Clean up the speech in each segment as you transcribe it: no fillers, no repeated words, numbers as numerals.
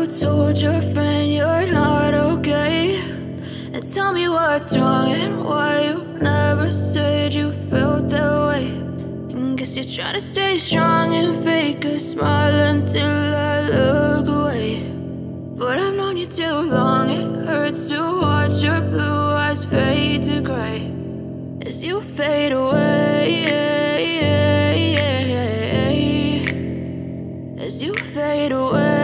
told your friend you're not okay, and tell me what's wrong and why you never said you felt that way. And guess you're trying to stay strong and fake a smile until I look away. But I've known you too long, it hurts to watch your blue eyes fade to gray as you fade away, as you fade away.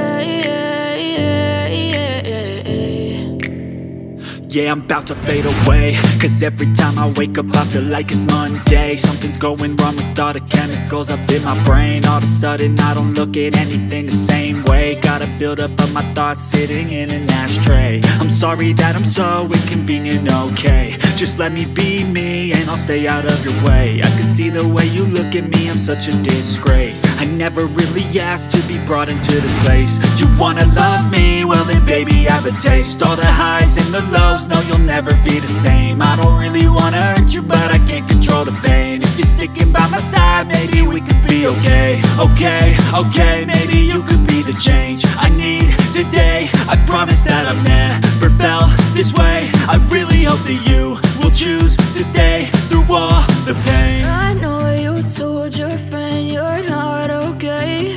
Yeah, I'm about to fade away, cause every time I wake up I feel like it's Monday. Something's going wrong with all the chemicals up in my brain. All of a sudden I don't look at anything the same way. Got a buildup of my thoughts sitting in an ashtray. I'm sorry that I'm so inconvenient, okay. Just let me be me and I'll stay out of your way. I can see the way you look at me, I'm such a disgrace. I never really asked to be brought into this place. You wanna love me? Well then baby, have a taste. All the highs and the lows, no, you'll never be the same. I don't really wanna hurt you, but I can't control the pain. If you're sticking by my side, maybe we could be okay. Okay, maybe you could be the change I need today. I promise that I've never felt this way. I really hope that you will choose to stay through all the pain. I know you told your friend you're not okay,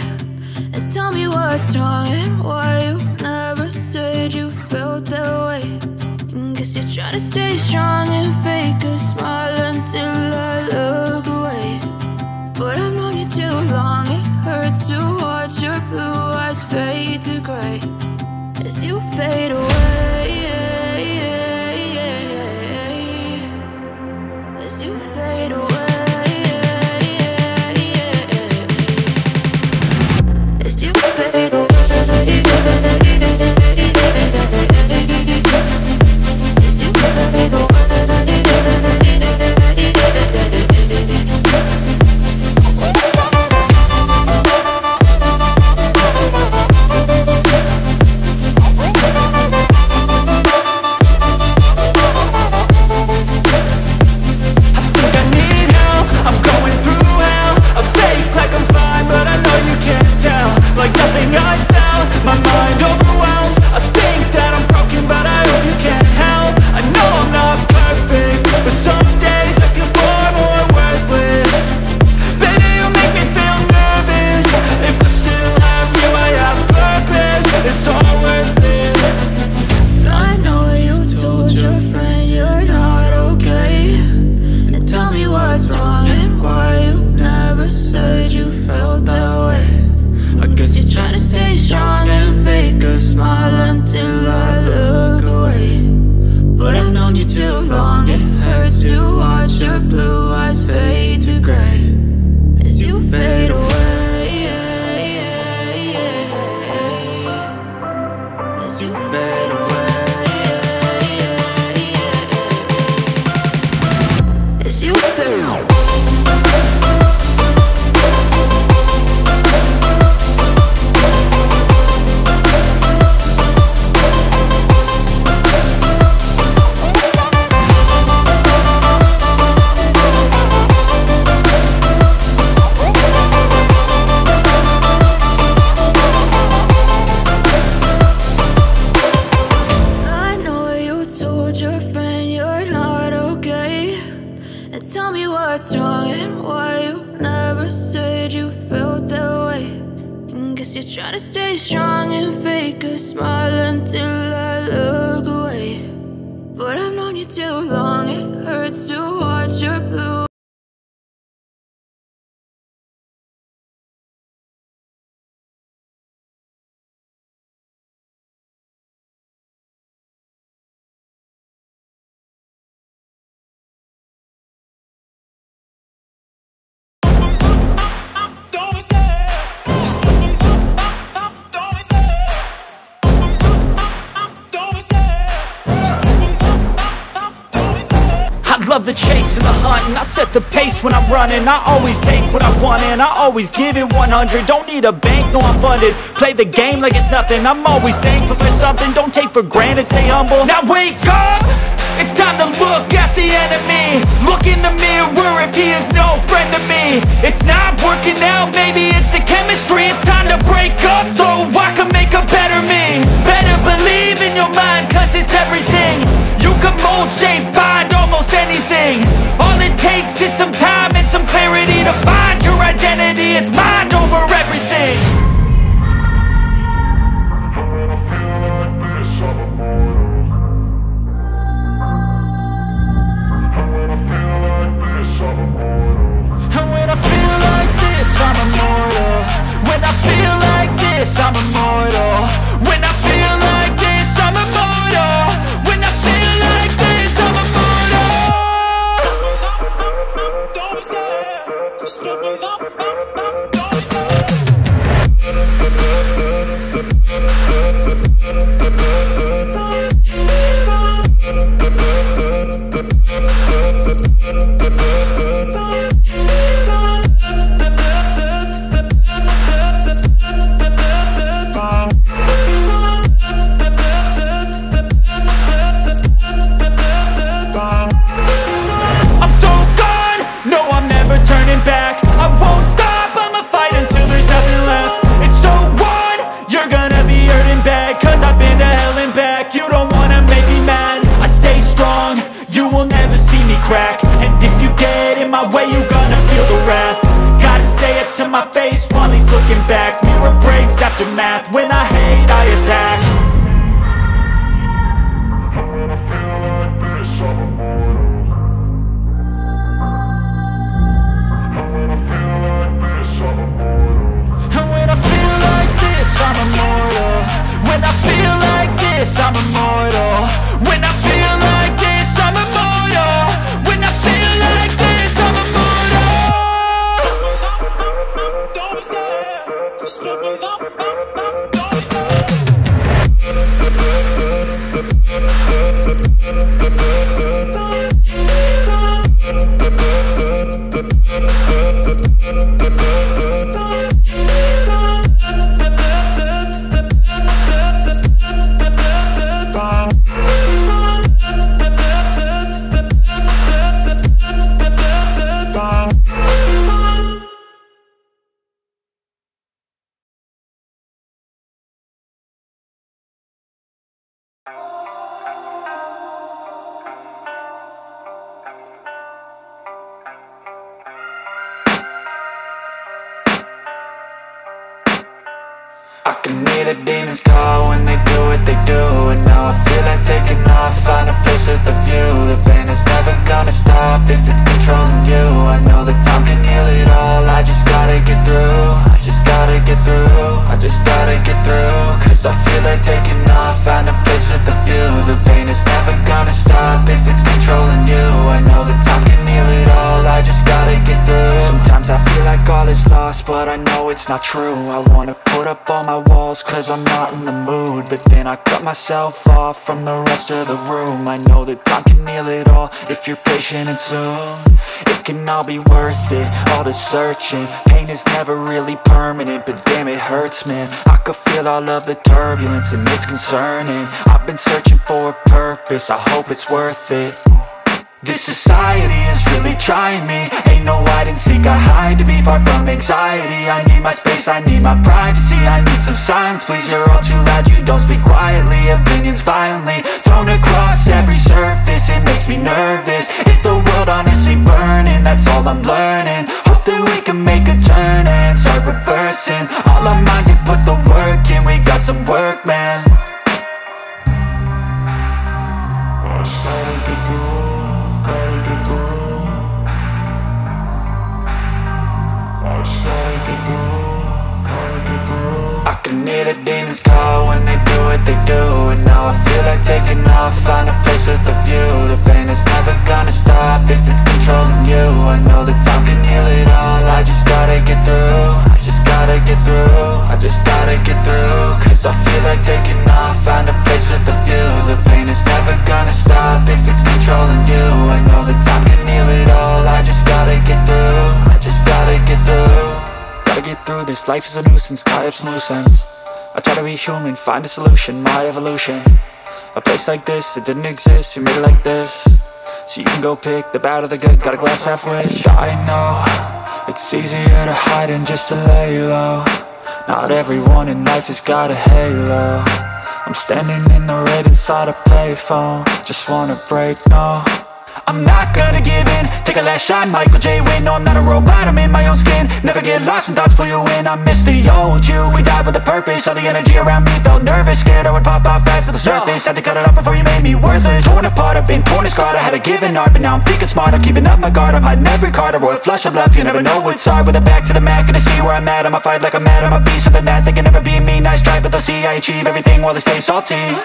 and tell me what's wrong and why you never said you felt that way. Guess you're trying to stay strong and fake a smile until I look away. But I've known you too long, it hurts to watch your blue eyes fade to gray as you fade away, as you fade away, as you fade away. Love the chase and the hunt, and I set the pace when I'm running. I always take what I want and I always give it 100. Don't need a bank, no I'm funded. Play the game like it's nothing. I'm always thankful for something. Don't take for granted, stay humble. Now wake up! It's time to look at the enemy. Look in the mirror if he is no friend to me. It's not working out, maybe it's the chemistry. It's time to break up so I can make a better me. I'm immortal. When I feel like this, I'm immortal. When I feel like this, I'm immortal. Don't be scared. Just open up. Don't be scared. Crack. And if you get in my way, you gonna feel the wrath. Gotta say it to my face while he's looking back. Mirror breaks after math. When I hate, I attack. And when I feel like this, I'm immortal. When I feel like this, I'm immortal. When I feel like this, I'm immortal. When I feel like this, I'm immortal. Don't be scared. Just open up. Don't be scared. I can hear the demons call when they do what they do. And now I feel like taking off, find a place with a view. The pain is never gonna stop if it's controlling you. I know that time can heal it all, I just gotta get through. I just gotta get through, I just gotta get through. Cause I feel like taking off, find a place with a view. The pain is never gonna stop if it's controlling you. I know that time can heal it all, I just gotta get through. Sometimes I feel like all is lost, but I know it's not true. I wanna put up all my walls cause I'm not in the mood, but then I cut myself off from the rest of the room. I know that time can heal it all if you're patient and soon. It can all be worth it, all the searching. Pain is never really permanent, but damn it hurts, man. I could feel all of the turbulence and it's concerning. I've been searching for a purpose, I hope it's worth it. This society is really trying me. Ain't no hide and seek, I hide to be far from anxiety. I need my space, I need my privacy. I need some silence, please, you're all too loud. You don't speak quietly, opinions violently thrown across every surface. It makes me nervous, is the world honestly burning? That's all I'm learning. Hope that we can make a turn and start reversing. All our minds, we put the work in, we got some work, man. I started to do. I can hear the demons call when they do what they do. And now I feel like taking off, find a place with a view. The pain is never gonna stop if it's controlling you. I know that time can heal it all, I just gotta get through. I just gotta get through, I just gotta get through. Cause I feel like taking off, find a place with a view. The pain is never gonna stop if it's controlling you. I know that time can heal it all, I just gotta get through. I just gotta get through. Gotta get through this, life is a nuisance, tie up some loose ends. I try to be human, find a solution, my evolution. A place like this, it didn't exist, we made it like this. So you can go pick the bad or the good, got a glass halfway. I know, it's easier to hide than just to lay low. Not everyone in life has got a halo. I'm standing in the red inside a payphone, just wanna break, no. I'm not gonna give in. Take a last shot, Michael J. Win. No, I'm not a robot, I'm in my own skin. Never get lost when thoughts pull you in. I miss the old you, we died with a purpose. All the energy around me felt nervous. Scared I would pop out fast to the surface. Had to cut it off before you made me worthless. Torn apart, I've been torn and scarred. I had a given art, but now I'm thinking smart. I'm keeping up my guard, I'm hiding every card. A royal flush of left, you never know what's hard. With a back to the mat, gonna see where I'm at. I'ma fight like I'm mad, I'ma be something that they can never be me. Nice try, but they'll see I achieve everything while they stay salty.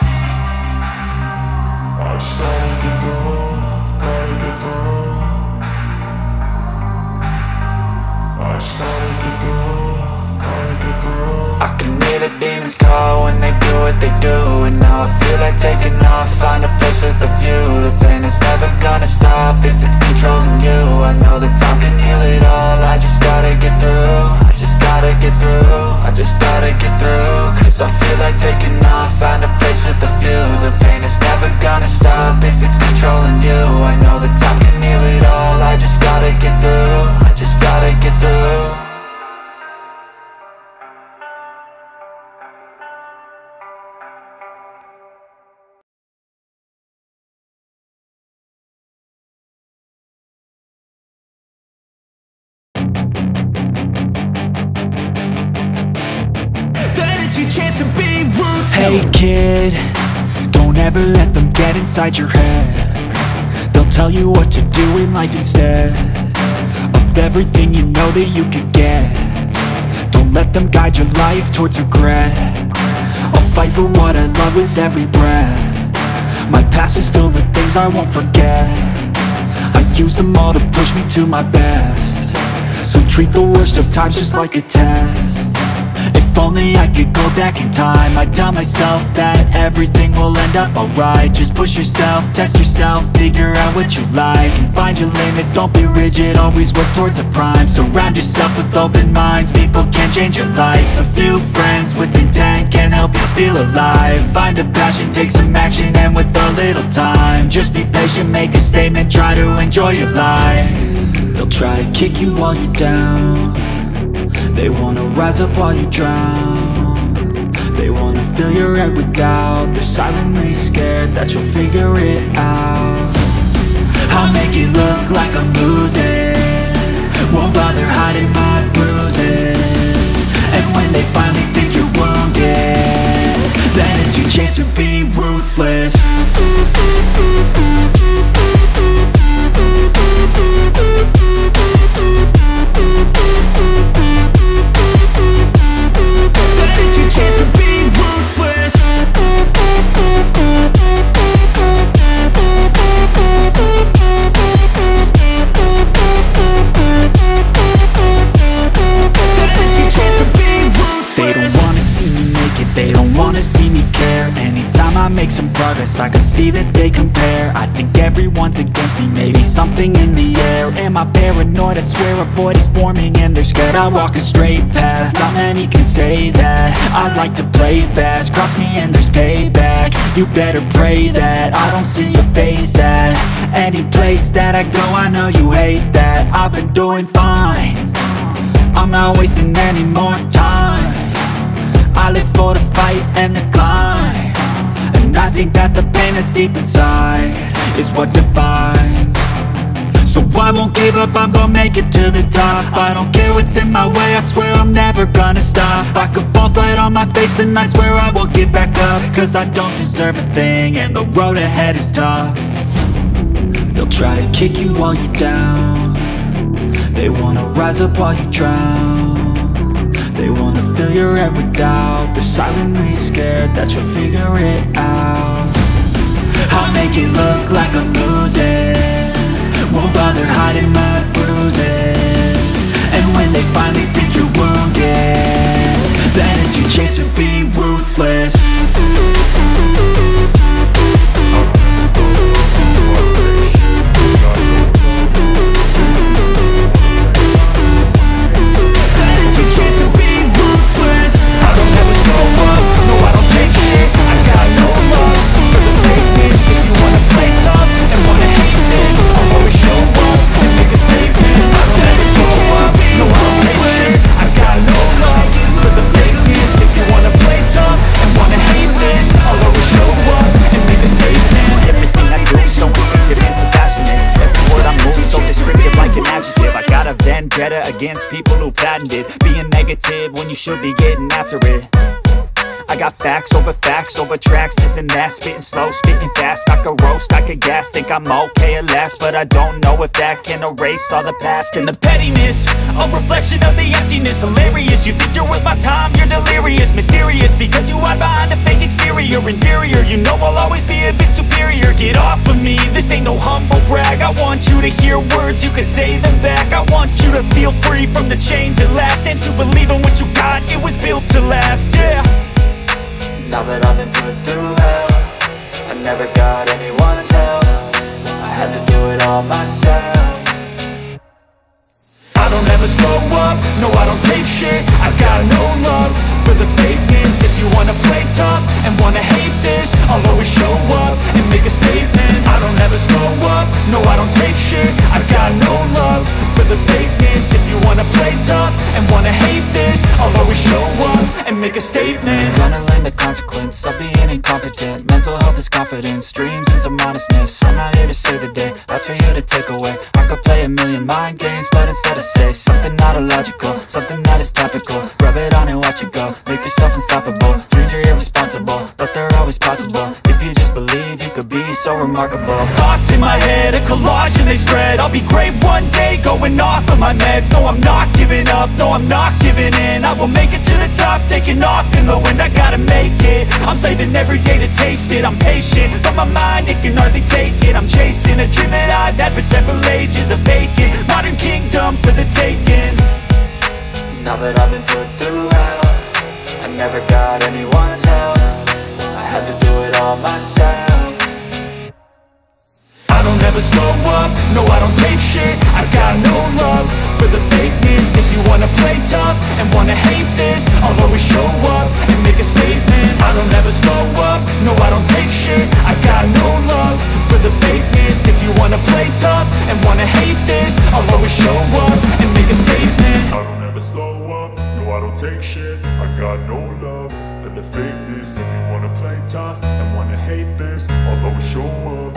I can hear the demons call when they do what they do. And now I feel like taking off, find a place with a view. The pain is never gonna stop if it's controlling you. I know that time can heal it all, I just gotta get through. I just gotta get through, I just gotta get through. Cause I feel like taking off, find a place with a view. The pain is never gonna stop if it's controlling you. I know that time can heal it all, I just gotta get through. I just gotta get through. Hey kid, don't ever let them get inside your head. They'll tell you what to do in life instead of everything you know that you could get. Don't let them guide your life towards regret. I'll fight for what I love with every breath. My past is filled with things I won't forget. I use them all to push me to my best. So treat the worst of times just like a test. If only I could go back in time, I'd tell myself that everything will end up alright. Just push yourself, test yourself, figure out what you like, and find your limits, don't be rigid, always work towards a prime. Surround yourself with open minds, people can change your life. A few friends with intent can help you feel alive. Find a passion, take some action, and with a little time, just be patient, make a statement, try to enjoy your life. They'll try to kick you while you're down. They wanna rise up while you drown. They wanna fill your head with doubt. They're silently scared that you'll figure it out. I'll make it look like I'm losing, won't bother hiding my bruises. And when they finally think you're wounded, then it's your chance to be ruthless. Make some progress, I can see that they compare. I think everyone's against me, maybe something in the air. Am I paranoid? I swear a void is forming and they're scared. I walk a straight path, not many can say that. I like to play fast, cross me and there's payback. You better pray that I don't see your face at any place that I go. I know you hate that. I've been doing fine, I'm not wasting any more time. I live for the fight and the climb. And I think that the pain that's deep inside is what defines. So I won't give up, I'm gonna make it to the top. I don't care what's in my way, I swear I'm never gonna stop. I could fall flat on my face and I swear I will get back up. Cause I don't deserve a thing and the road ahead is tough. They'll try to kick you while you're down. They wanna rise up while you drown. They wanna fill your head with doubt. They're silently scared that you'll figure it out. I'll make it look like I'm losing, won't bother hiding my bruises. And when they finally think you're wounded, then it's your chance to be ruthless. Play tough vendetta against people who patented being negative when you should be getting after it. I got facts over tracks, this and that, spitting slow, spitting fast. I could roast, I could gas, think I'm okay at last, but I don't know if that can erase all the past. And the pettiness, a reflection of the emptiness. Hilarious, you think you're worth my time, you're delirious. Mysterious, because you hide behind a fake exterior. Inferior, you know I'll always be a bit superior. Get off of me, this ain't no humble brag. I want you to hear words, you can say them back. I want you to feel free from the chains at last, and to believe in what you got, it was built to last, yeah. Now that I've been put through hell, I never got anyone's help, I had to do it all myself. I don't ever slow up, no I don't take shit. I got no love for the fakeness. If you wanna play tough and wanna hate this, I'll always show up and make a statement. I don't ever slow up, no I don't take shit. I got no love for the fakeness. If you wanna play tough and wanna hate this, I'll always show up and make a statement. Gonna learn the consequence of being incompetent. Mental health is confidence, dreams and some honestness. I'm not here to save the day, that's for you to take away. I could play a million mind games, but instead I say something not illogical, something that is topical. Rub it on and watch it go, make yourself unstoppable. Dreams are irresponsible, but they're always possible. If you just believe, you could be so remarkable. Thoughts in my head, a collage and they spread. I'll be great one day, going off of my meds. No, I'm not giving up, no, I'm not giving in. I will make it to the top, taking off in the wind. I gotta make it, I'm saving every day to taste it. I'm patient, but my mind, it can hardly take it. I'm chasing a dream that I've had for several ages. A vacant, modern kingdom for the taking. Now that I've been put through hell, I never got anyone's help, I had to do it all myself. I don't ever slow up, no I don't take shit. I got no love for the fakeness. If you wanna play tough and wanna hate this, I'll always show up and make a statement. I don't ever slow up, no I don't take shit. I got no love for the fakeness. If you wanna play tough and wanna hate this, I'll always show up and make a statement. I don't ever slow up, no I don't take shit. I got no love for the fakeness. If you wanna play tough and wanna hate this, I'll always show up